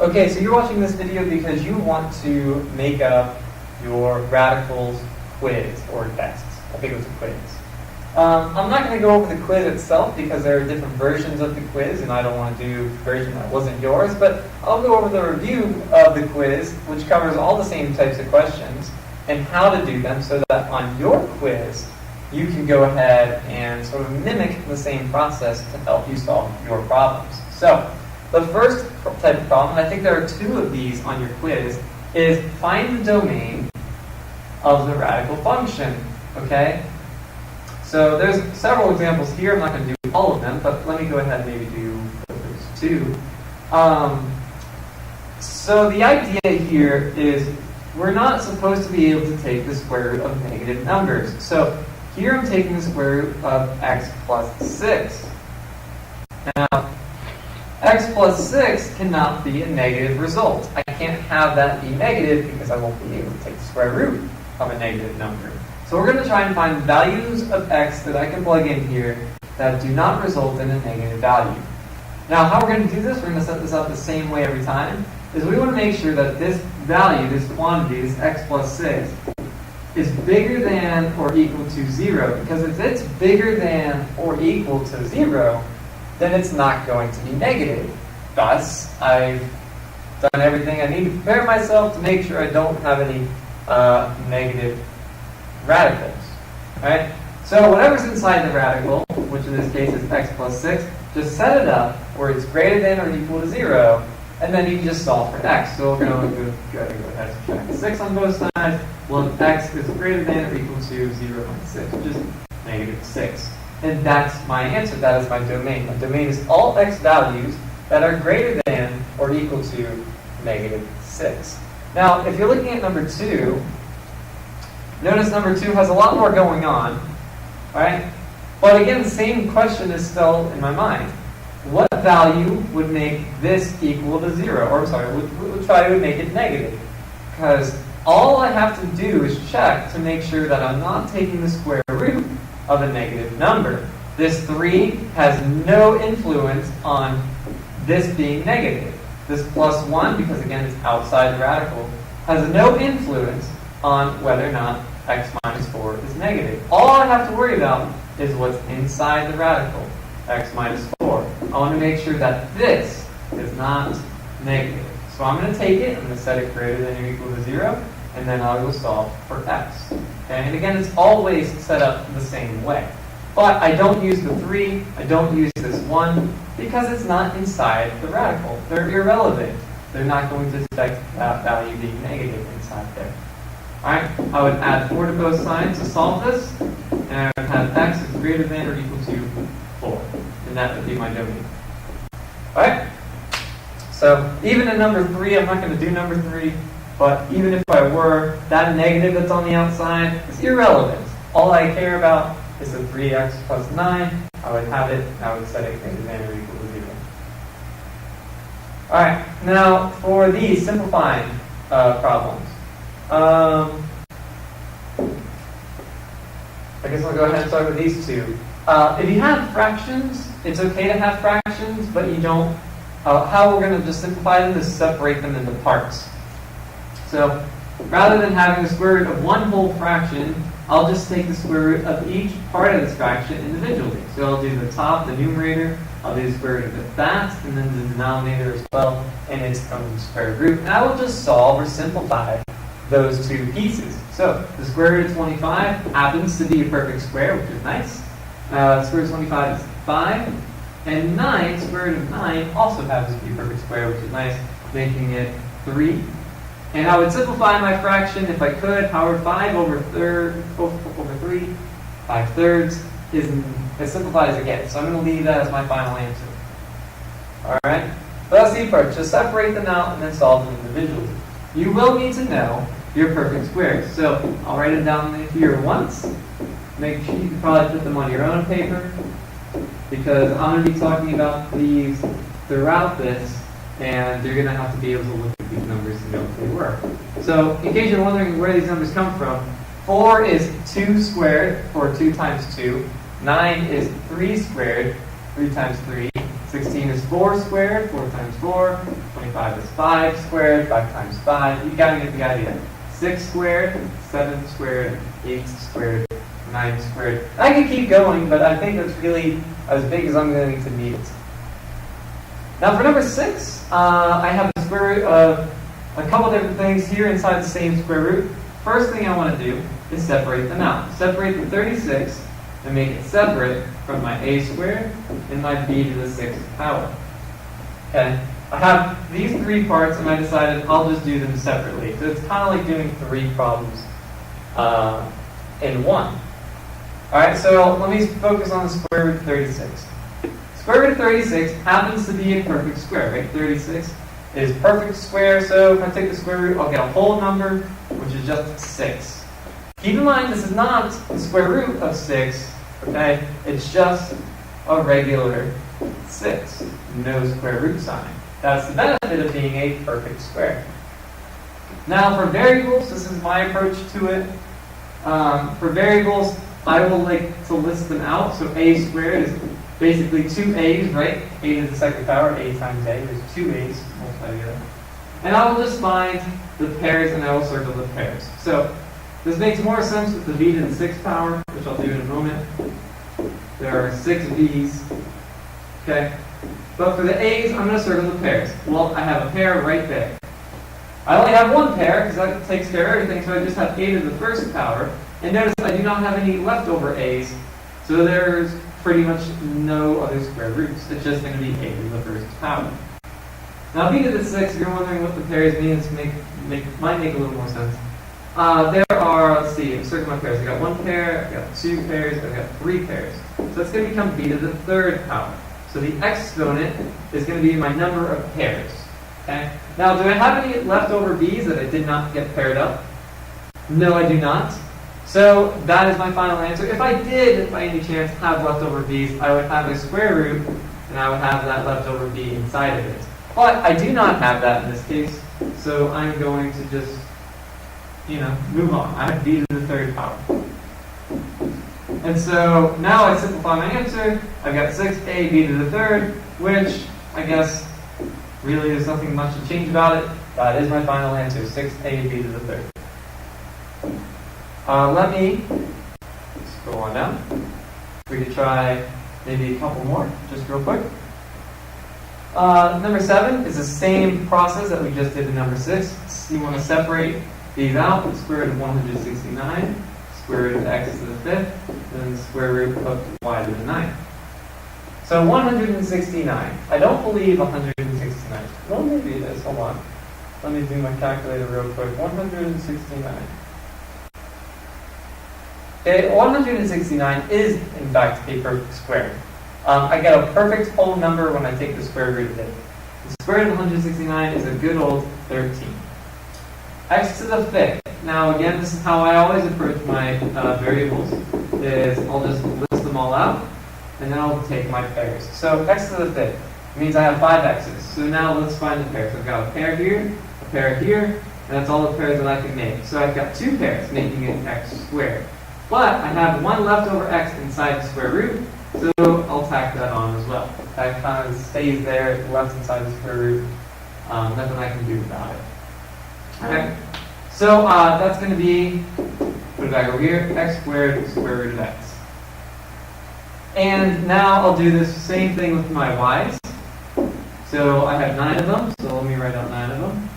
Okay, so you're watching this video because you want to make up your radicals quiz or tests. I think it was a quiz. I'm not going to go over the quiz itself because there are different versions of the quiz and I don't want to do the version that wasn't yours, but I'll go over the review of the quiz, which covers all the same types of questions and how to do them so that on your quiz you can go ahead and sort of mimic the same process to help you solve your problems. So, the first type of problem, and I think there are two of these on your quiz, is find the domain of the radical function, okay? So there's several examples here. I'm not going to do all of them, but let me go ahead and maybe do those two. So the idea here is we're not supposed to be able to take the square root of negative numbers. So here I'm taking the square root of x plus 6. Now, x plus 6 cannot be a negative result. I can't have that be negative because I won't be able to take the square root of a negative number. So we're going to try and find values of x that I can plug in here that do not result in a negative value. Now, how we're going to do this, we're going to set this up the same way every time, is we want to make sure that this value, this quantity, this x plus 6, is bigger than or equal to 0. Because if it's bigger than or equal to 0, then it's not going to be negative. Thus, I've done everything I need to prepare myself to make sure I don't have any negative radicals. Right? So whatever's inside the radical, which in this case is x plus 6, just set it up where it's greater than or equal to 0, and then you can just solve for x. So we're going to go ahead and subtract 6 on both sides. Well, if x is greater than or equal to 0 minus 6, which is negative 6. And that's my answer. That is my domain. My domain is all x values that are greater than or equal to negative 6. Now, if you're looking at number 2, notice number 2 has a lot more going on, right? But again, the same question is still in my mind. What value would make this equal to 0? Or, sorry, which value would make it negative? Because all I have to do is check to make sure that I'm not taking the square root of a negative number. This 3 has no influence on this being negative. This plus 1, because again it's outside the radical, has no influence on whether or not x minus 4 is negative. All I have to worry about is what's inside the radical, x minus 4. I want to make sure that this is not negative. So I'm going to take it, I'm going to set it greater than or equal to 0, and then I will solve for x. Okay? And again, it's always set up the same way. But I don't use the 3, I don't use this 1, because it's not inside the radical. They're irrelevant. They're not going to affect that value being negative inside there. Alright, I would add 4 to both sides to solve this, and I would have x is greater than or equal to 4. And that would be my domain. Alright? So, even in number 3, I'm not going to do number 3, but even if I were, that negative that's on the outside is irrelevant. All I care about is the 3x plus 9. I would have it, I would set it greater than or equal to 0. Alright, now for these simplifying problems. I guess I'll go ahead and start with these two. If you have fractions, it's okay to have fractions, but you don't. How we're going to just simplify them is separate them into parts. So rather than having the square root of one whole fraction, I'll just take the square root of each part of this fraction individually. So I'll do the top, the numerator, I'll do the square root of that, and then the denominator as well, and it's from the square root. And I will just solve or simplify those two pieces. So the square root of 25 happens to be a perfect square, which is nice. Square root of 25 is 5. And 9, square root of 9, also happens to be a perfect square, which is nice, making it 3. And I would simplify my fraction if I could. However, 5 over 3, 5/3 is as simplified as it gets. So I'm going to leave that as my final answer. Alright? So that's the approach. Just separate them out and then solve them individually. You will need to know your perfect squares. So I'll write it down here once. Make sure you can probably put them on your own paper, because I'm going to be talking about these throughout this, and you're going to have to be able to look at these numbers to know if they work. So, in case you're wondering where these numbers come from, 4 is 2 squared, or 2 times 2. 9 is 3 squared, 3 times 3. 16 is 4 squared, 4 times 4. 25 is 5 squared, 5 times 5. You gotta get the idea. 6 squared, 7 squared, 8 squared, 9 squared. I could keep going, but I think that's really as big as I'm going to need it. Now for number 6, I have the square root of a couple different things here inside the same square root. First thing I want to do is separate them out. Separate the 36 and make it separate from my a squared and my b to the 6th power. Okay, I have these 3 parts and I decided I'll just do them separately. So it's kind of like doing 3 problems in one. Alright, so let me focus on the square root of 36. Square root of 36 happens to be a perfect square, right? 36 is perfect square, so if I take the square root, I'll get a whole number, which is just 6. Keep in mind, this is not the square root of 6, okay? It's just a regular 6, no square root sign. That's the benefit of being a perfect square. Now for variables, this is my approach to it. For variables, I will like to list them out. So a squared is basically 2 a's, right? A to the 2nd power, a times a. There's 2 a's multiplied together. And I will just find the pairs and I will circle the pairs. So this makes more sense with the b to the 6th power, which I'll do in a moment. There are 6 b's. Okay? But for the a's, I'm going to circle the pairs. Well, I have a pair right there. I only have one pair because that takes care of everything, so I just have a to the 1st power. And notice I do not have any leftover a's, so there's pretty much no other square roots. It's just going to be a to the 1st power. Now b to the 6th, if you're wondering what the pairs mean, might make a little more sense. There are, let's see, circle my pairs. I've got 1 pair, I've got 2 pairs, I've got 3 pairs. So it's going to become b to the 3rd power. So the exponent is going to be my number of pairs. Okay? Now, do I have any leftover b's that I did not get paired up? No, I do not. So that is my final answer. If I did, by any chance, have leftover b's, I would have a square root, and I would have that leftover b inside of it. But I do not have that in this case, so I'm going to just, move on. I have b to the 3rd power. And so now I simplify my answer. I've got 6a b to the 3rd, which I guess really there's nothing much to change about it. That is my final answer, 6a b to the 3rd. Let me scroll on down. We could try maybe a couple more, just real quick. Number 7 is the same process that we just did in number 6. You want to separate these out. The square root of 169, square root of x to the 5th, and the square root of y to the 9th. So 169. I don't believe 169. Well, maybe it is. Hold on. Let me do my calculator real quick. 169. Okay, 169 is, in fact, a perfect square. I get a perfect whole number when I take the square root of it. The square root of 169 is a good old 13. X to the 5th. Now, again, this is how I always approach my variables, is I'll just list them all out, and then I'll take my pairs. So x to the 5th means I have 5 x's. So now let's find the pairs. I've got a pair here, and that's all the pairs that I can make. So I've got 2 pairs, making it x squared. But I have 1 leftover x inside the square root, so I'll tack that on as well. That kind of stays there, left inside the square root. Nothing I can do about it. Okay. So that's going to be, put it back over here, x squared, square root of x. And now I'll do this same thing with my y's. So I have 9 of them, so let me write out 9 of them.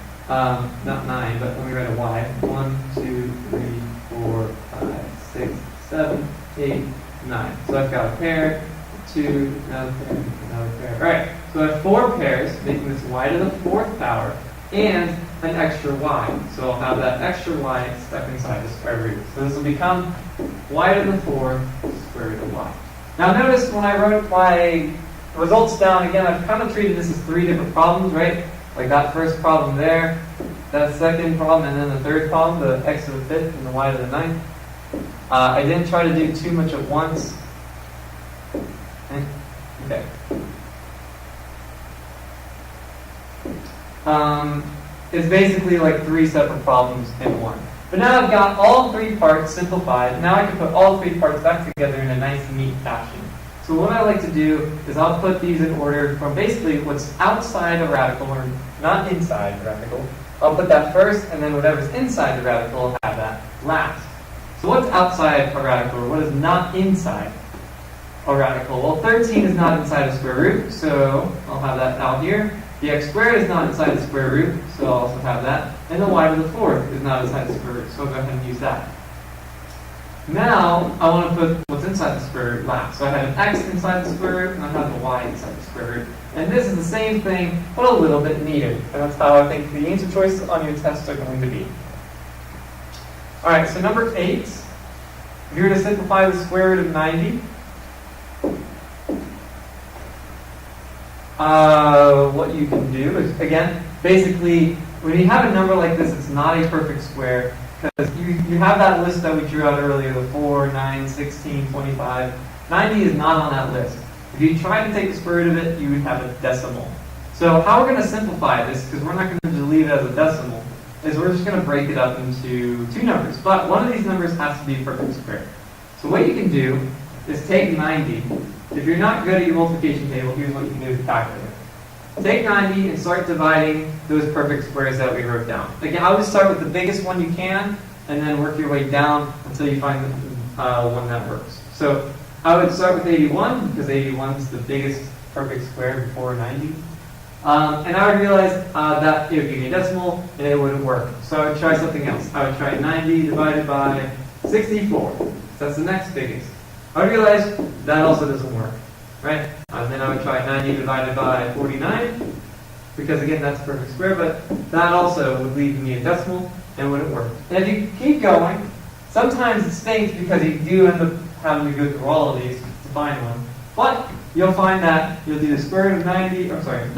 Not 9, but let me write a y. 1, 2, 3, 4, 5, 6, 7, 8, 9. So I've got a pair, 2, another pair, another pair. Alright, so I have 4 pairs, making this y to the 4th power, and an extra y. So I'll have that extra y stuck inside the square root. So this will become y to the 4th square root of y. Now notice when I wrote my results down, again, I've kind of treated this as 3 different problems, right? Like that first problem there, that second problem, and then the third problem, the x to the 5th and the y to the 9th. I didn't try to do too much at once. Okay. It's basically like 3 separate problems in one. But now I've got all 3 parts simplified. Now I can put all 3 parts back together in a nice, neat fashion. So So what I like to do is I'll put these in order from basically what's outside a radical, or not inside the radical. I'll put that first, and then whatever's inside the radical, I'll have that last. So what's outside a radical, or what is not inside a radical? Well, 13 is not inside the square root, so I'll have that out here. The x squared is not inside the square root, so I'll also have that. And the y to the fourth is not inside the square root, so I'll go ahead and use that. Now, I want to put what's inside the square root last. So I have an x inside the square root, and I have the y inside the square root. And this is the same thing, but a little bit neater. And that's how I think the answer choices on your tests are going to be. Alright, so number 8. If you were to simplify the square root of 90, what you can do is, again, basically, when you have a number like this, it's not a perfect square, because you have that list that we drew out earlier, the 4, 9, 16, 25. 90 is not on that list. If you try to take the square root of it, you would have a decimal. So how we're going to simplify this, because we're not going to just leave it as a decimal, is we're just going to break it up into two numbers. But one of these numbers has to be a perfect square. So what you can do is take 90. If you're not good at your multiplication table, here's what you can do with the calculator. Take 90 and start dividing those perfect squares that we wrote down. Again, I would start with the biggest one you can, and then work your way down until you find the one that works. So I would start with 81, because 81 is the biggest perfect square before 90. And I would realize that it would give me a decimal, and it wouldn't work. So I would try something else. I would try 90 divided by 64. So that's the next biggest. I would realize that also doesn't work, right? And then I would try 90 divided by 49, because again, that's a perfect square, but that also would leave me a decimal, and wouldn't work. And if you keep going, sometimes it stinks because you do end up having to go through all of these to find one. But you'll find that you'll do the square root of 90 divided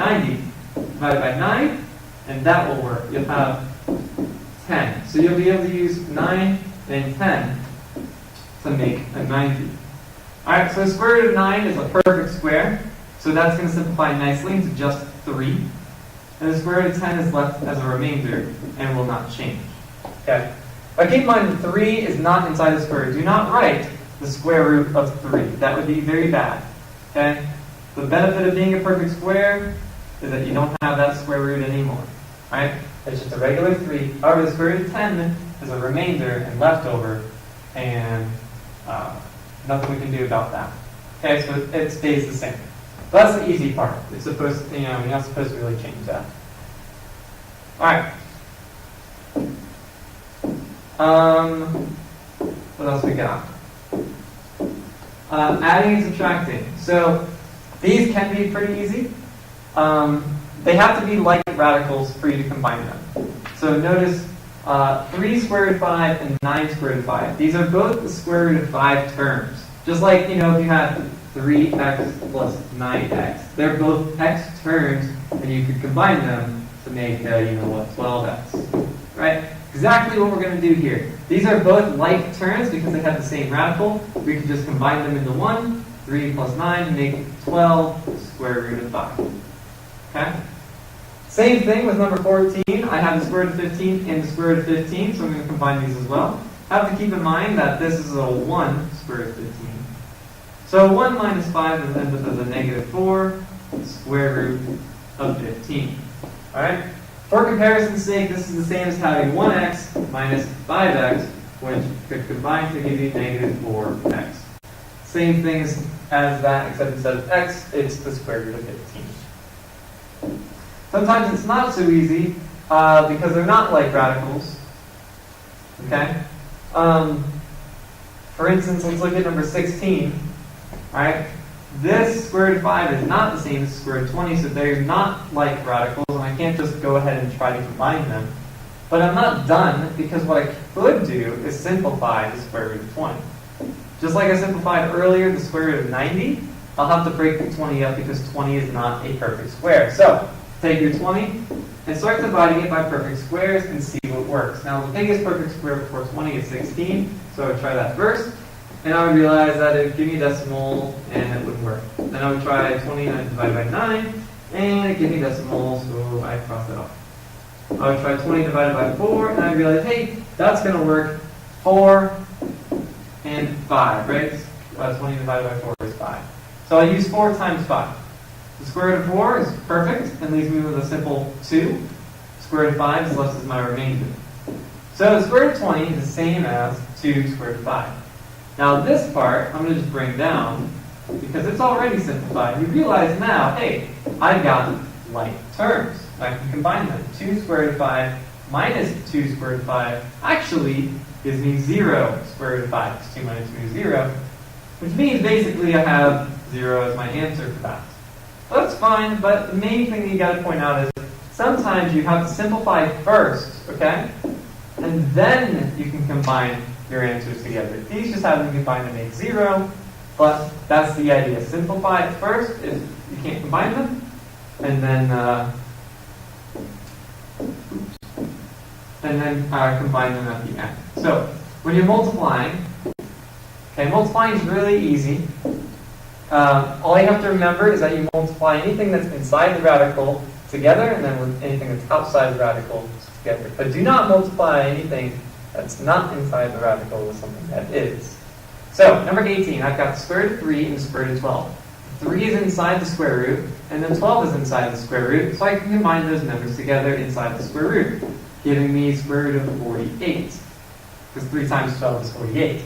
by 9, and that will work. You'll have 10. So you'll be able to use 9 and 10 to make a 90. Alright, so the square root of 9 is a perfect square, so that's going to simplify nicely into just 3. And the square root of 10 is left as a remainder and will not change. Okay. But keep in mind that 3 is not inside the square root. Do not write the square root of 3. That would be very bad. Okay? The benefit of being a perfect square is that you don't have that square root anymore. Right? It's just a regular 3. However, the square root of 10 is a remainder and leftover, and nothing we can do about that. Okay, so it stays the same. But that's the easy part. It's supposed to, you're not supposed to really change that. Alright. What else we got? Adding and subtracting. So these can be pretty easy. They have to be like radicals for you to combine them. So notice 3 square root of 5 and 9 square root of 5. These are both the square root of 5 terms. Just like, if you had 3x plus 9x. They're both x terms, and you could combine them to make, 12x. Right? Exactly what we're going to do here. These are both like terms because they have the same radical. We can just combine them into one. 3 plus 9 make 12 square root of 5. Okay? Same thing with number 14. I have the square root of 15 and the square root of 15, so I'm going to combine these as well. Have to keep in mind that this is a 1 square root of 15. So 1 minus 5 ends up as a negative 4 square root of 15. Alright? For comparison's sake, this is the same as having 1x minus 5x, which could combine to give you negative 4x. Same thing as that, except instead of x, it's the square root of 15. Sometimes it's not so easy because they're not like radicals. Okay? For instance, let's look at number 16. Alright? This square root of 5 is not the same as the square root of 20, so they're not like radicals, and I can't just go ahead and try to combine them. But I'm not done, because what I could do is simplify the square root of 20. Just like I simplified earlier the square root of 90, I'll have to break the 20 up because 20 is not a perfect square. So, take your 20 and start dividing it by perfect squares and see what works. Now, the biggest perfect square before 20 is 16, so I would try that first. And I would realize that it would give me a decimal, and it wouldn't work. Then I would try 29 divided by 9, and it gave me a decimal, so I crossed it off. I would try 20 divided by 4, and I realized, hey, that's going to work. 4 and 5, right? 20 divided by 4 is 5. So So I use 4 times 5. The square root of 4 is perfect and leaves me with a simple 2. Square root of 5 is left as my remainder. So the square root of 20 is the same as 2 square root of 5. Now this part, I'm going to just bring down, because it's already simplified. You realize now, hey, I've got like terms. I can combine them. 2 square root of 5 minus 2 square root of 5 actually gives me 0 square root of 5. Because 2 minus 2 is 0. Which means basically I have 0 as my answer for that. Well, that's fine, but the main thing that you got to point out is sometimes you have to simplify first, okay? And then you can combine your answers together. These just have to combine to make 0, but that's the idea. Simplify it first if you can't combine them, and then combine them at the end. So when you're multiplying, okay, multiplying is really easy. All you have to remember is that you multiply anything that's inside the radical together, and then with anything that's outside the radical together. But do not multiply anything that's not inside the radical with something that is. So, number 18, I've got the square root of 3 and the square root of 12. 3 is inside the square root, and then 12 is inside the square root, so I can combine those numbers together inside the square root, giving me square root of 48. Because 3 times 12 is 48.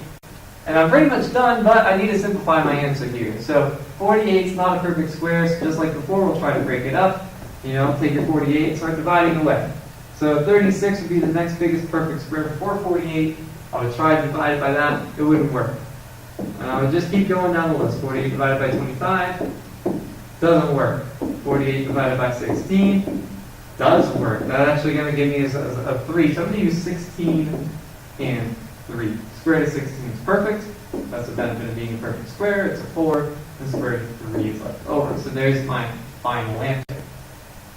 And I'm pretty much done, but I need to simplify my answer here. So 48 is not a perfect square, so just like before, we'll try to break it up. You know, take your 48 and start dividing away. So 36 would be the next biggest perfect square before 48. I would try to divide it by that. It wouldn't work. I would just keep going down the list. 48 divided by 25 doesn't work. 48 divided by 16 does work. That's actually going to give me a 3. So I'm going to use 16 and 3. Square root of 16 is perfect. That's the benefit of being a perfect square. It's a 4. The square root of 3 is left over. So there's my final answer.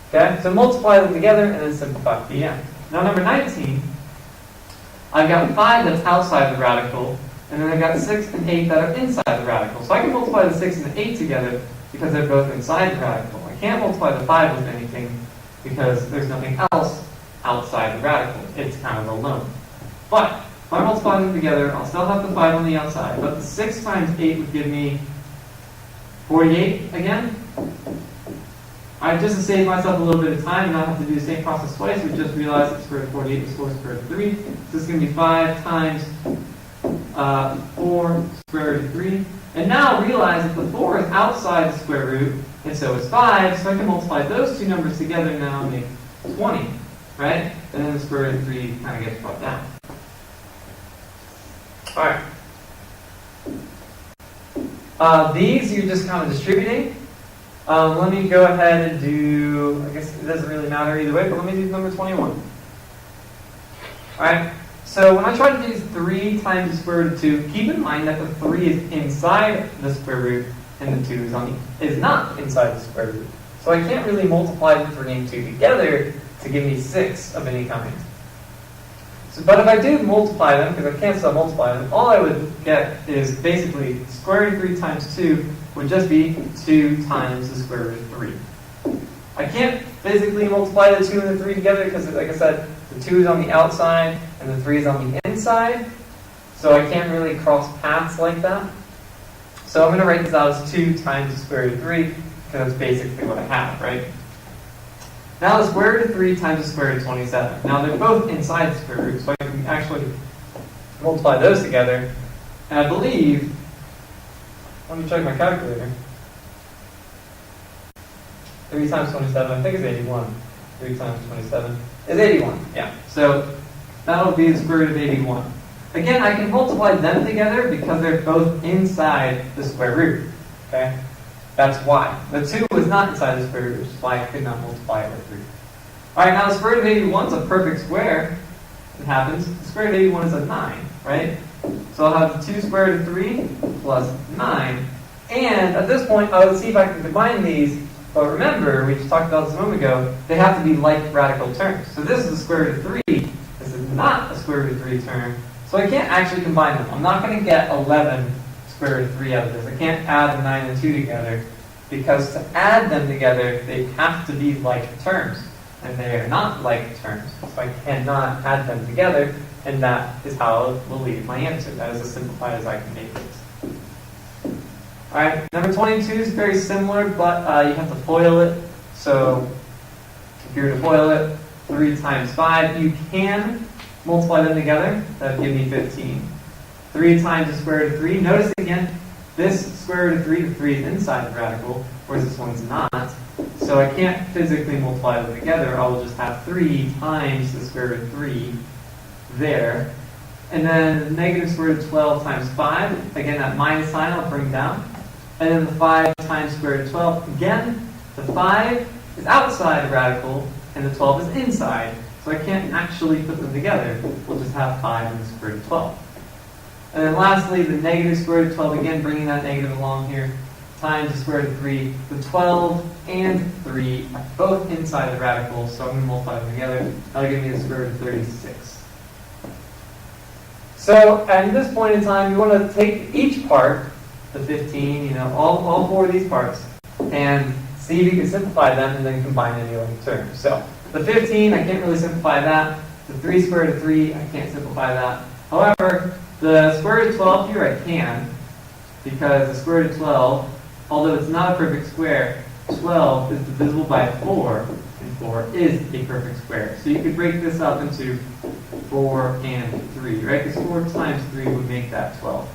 Okay, so multiply them together and then simplify at the end. Now number 19, I've got 5 that's outside the radical, and then I've got 6 and 8 that are inside the radical. So I can multiply the 6 and the 8 together because they're both inside the radical. I can't multiply the 5 with anything because there's nothing else outside the radical. It's kind of alone. But if I multiply them together, I'll still have the 5 on the outside. But the 6 times 8 would give me 48 again. Just to save myself a little bit of time and not have to do the same process twice, we just realized that square root of 48 is 4 square root of 3. So this is going to be 5 times 4 square root of 3. And now realize that the 4 is outside the square root, and so is 5, so I can multiply those two numbers together now and make 20, right? And then the square root of 3 kind of gets brought down. Alright. These you're just kind of distributing. Let me go ahead and do, I guess it doesn't really matter either way, but let me do number 21. Alright, so when I try to do 3 times the square root of 2, keep in mind that the 3 is inside the square root and the 2 is not inside the square root. So I can't really multiply the 3 and 2 together to give me 6 of any kind. So, but if I do multiply them, because I can't still multiply them, all I would get is basically square root of 3 times 2 would just be 2 times the square root of 3. I can't physically multiply the 2 and the 3 together because, like I said, the 2 is on the outside and the 3 is on the inside. So I can't really cross paths like that. So I'm going to write this out as 2 times the square root of 3 because that's basically what I have, right? Now the square root of 3 times the square root of 27. Now they're both inside the square root, so I can actually multiply those together. And I believe, let me check my calculator. 3 times 27, I think it's 81. 3 times 27 is 81, yeah. So that'll be the square root of 81. Again, I can multiply them together because they're both inside the square root, okay? That's why. The 2 is not inside the square root, which is why I could not multiply it with 3. Alright, now the square root of 81 is a perfect square. It happens. The square root of 81 is a 9, right? So I'll have 2 square root of 3 plus 9. And at this point, I would see if I can combine these. But remember, we just talked about this a moment ago, they have to be like radical terms. So this is the square root of 3. This is not a square root of 3 term. So I can't actually combine them. I'm not going to get 11 square root of 3 out of this. I can't add the 9 and 2 together. Because to add them together, they have to be like terms. And they are not like terms. So I cannot add them together. And that is how I will leave my answer. That is as simplified as I can make it. Alright, number 22 is very similar, but you have to FOIL it. So if you were to FOIL it, 3 times 5, you can multiply them together. That would give me 15. 3 times the square root of 3. Notice again, this square root of 3 to 3 is inside the radical, whereas this one's not. So I can't physically multiply them together. I will just have 3 times the square root of 3 there. And then negative square root of 12 times 5. Again, that minus sign I'll bring down. And then the 5 times square root of 12. Again, the 5 is outside the radical, and the 12 is inside. So I can't actually put them together. We'll just have 5 and the square root of 12. And then lastly, the negative square root of 12, again, bringing that negative along here, times the square root of 3. The 12 and 3 are both inside the radical, so I'm going to multiply them together. That'll give me the square root of 36. So at this point in time, you want to take each part, the 15, all 4 of these parts, and see if you can simplify them and then combine any like terms. So the 15, I can't really simplify that. The 3 square root of 3, I can't simplify that. However, the square root of 12 here I can, because the square root of 12, although it's not a perfect square, 12 is divisible by 4, and 4 is a perfect square. So you could break this up into 4 and 3, right? Because 4 times 3 would make that 12.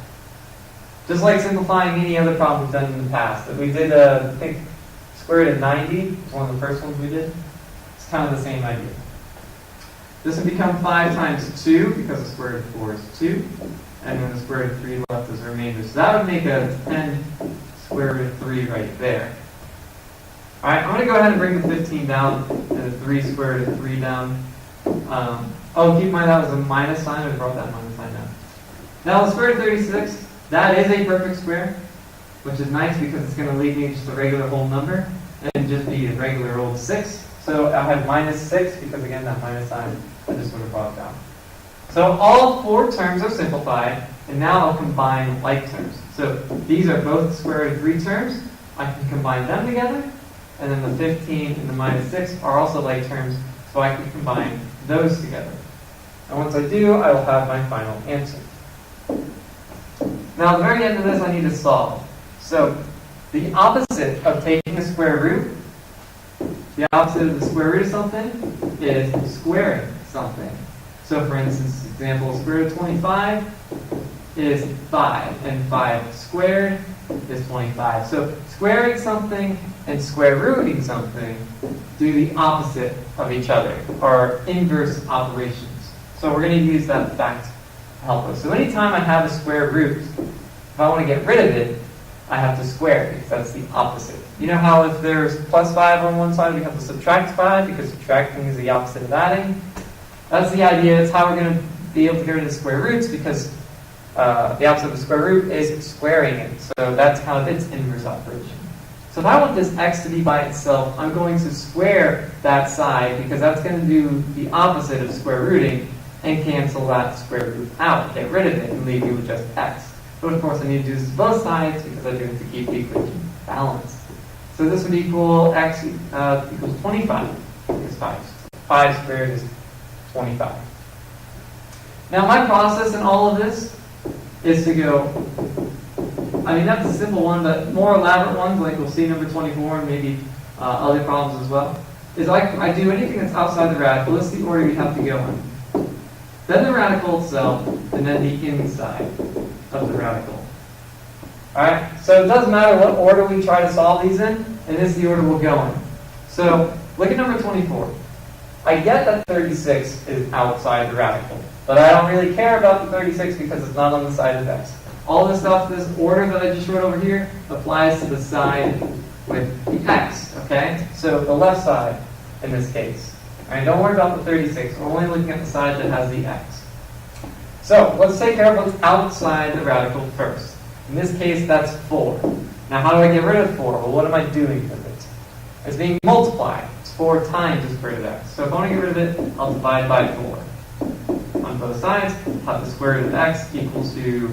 Just like simplifying any other problem we've done in the past. We did, I think, square root of 90, it's one of the first ones we did. It's kind of the same idea. This would become 5 times 2, because the square root of 4 is 2. And then the square root of 3 left as a remainder. So that would make a 10 square root of 3 right there. Alright, I'm going to go ahead and bring the 15 down, and the 3 square root of 3 down. Keep in mind that was a minus sign. I brought that minus sign down. Now the square root of 36, that is a perfect square, which is nice because it's going to leave me just a regular whole number, and just be a regular old 6. So I have minus 6, because again, that minus sign, I just would have brought it down. So all 4 terms are simplified, and now I'll combine like terms. So these are both square root of 3 terms. I can combine them together, and then the 15 and the minus 6 are also like terms, so I can combine those together. And once I do, I will have my final answer. Now at the very end of this, I need to solve. So the opposite of taking a square root, the opposite of the square root of something is squaring something. So for instance, example, square root of 25 is 5, and 5 squared is 25. So squaring something and square rooting something do the opposite of each other, or inverse operations. So we're going to use that fact to help us. So anytime I have a square root, if I want to get rid of it, I have to square it, because that's the opposite. You know how if there's plus 5 on one side, we have to subtract 5, because subtracting is the opposite of adding? That's the idea. It's how we're going to be able to get rid of square roots, because the opposite of the square root is squaring it. So that's kind of its inverse operation. So if I want this x to be by itself, I'm going to square that side, because that's going to do the opposite of square rooting and cancel that square root out, get rid of it, and leave you with just x. But of course I need to do this to both sides, because I do have to keep the equation balanced. So this would equal x equals 25, because 5 squared is 25. Now my process in all of this is to go, that's a simple one, but more elaborate ones, like we'll see number 24 and maybe other problems as well, is I do anything that's outside the radical. This is the order you have to go in. Then the radical itself, and then the inside of the radical. Alright, so it doesn't matter what order we try to solve these in, and this is the order we'll go in. So look at number 24. I get that 36 is outside the radical, but I don't really care about the 36 because it's not on the side of x. All this stuff, this order that I just wrote over here, applies to the side with the x, okay? So the left side in this case. Alright, don't worry about the 36. We're only looking at the side that has the x. So let's take care of what's outside the radical first. In this case, that's 4. Now how do I get rid of 4? Well, what am I doing with it? It's being multiplied. It's 4 times the square root of x. So if I want to get rid of it, I'll divide by 4. On both sides, have the square root of x equals to,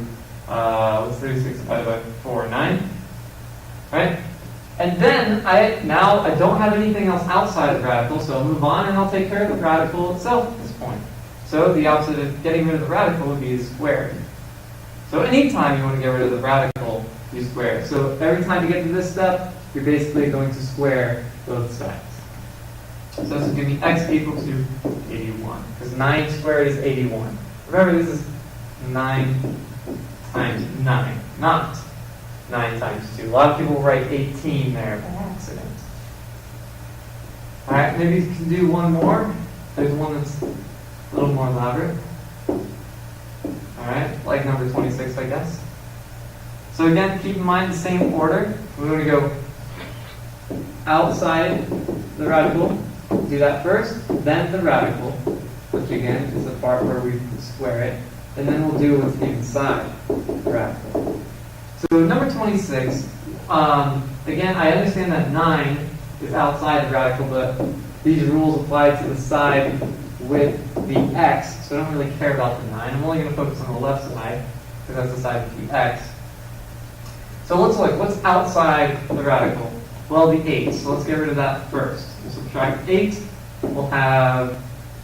what's 36 divided by 4? 9. Right? And then, I don't have anything else outside of the radical, so I'll move on and I'll take care of the radical itself at this point. So the opposite of getting rid of the radical would be squared. So anytime you want to get rid of the radical, you square it. So every time you get to this step, you're basically going to square both sides. So this will give me x equal to 81, because 9 squared is 81. Remember, this is 9 times 9, not 9 times 2. A lot of people write 18 there by accident. All right, maybe you can do one more. There's one that's a little more elaborate. All right, like number 26, I guess. So again, keep in mind the same order. We're going to go outside the radical, do that first, then the radical, which again is the part where we square it, and then we'll do what's inside the radical. So number 26, again, I understand that 9 is outside the radical, but these rules apply to the side with the x, so I don't really care about the 9. I'm only going to focus on the left side, because that's the side with the x. So let's look, what's outside the radical? Well, the 8, so let's get rid of that first. We'll subtract 8, we'll have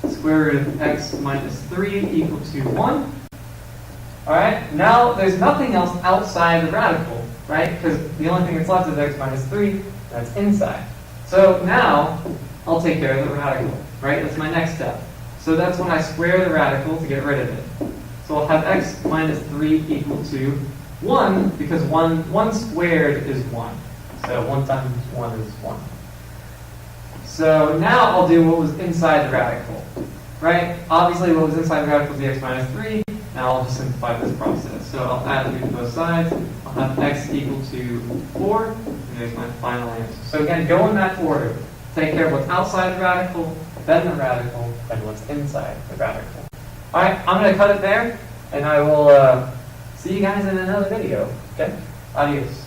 square root of x minus 3 equal to 1. Alright, now there's nothing else outside the radical, right? Because the only thing that's left is x minus 3, that's inside. So now, I'll take care of the radical, right? That's my next step. So that's when I square the radical to get rid of it. So I'll have x minus 3 equal to 1, because 1 squared is 1. So 1 times 1 is 1. So now I'll do what was inside the radical, right? Obviously what was inside the radical is the x minus 3. Now I'll just simplify this process. So I'll add 3 to both sides. I'll have x equal to 4, and there's my final answer. So again, go in that order. Take care of what's outside the radical, then the radical, then what's inside the radical. Alright, I'm going to cut it there, and I will see you guys in another video. Okay? Adios.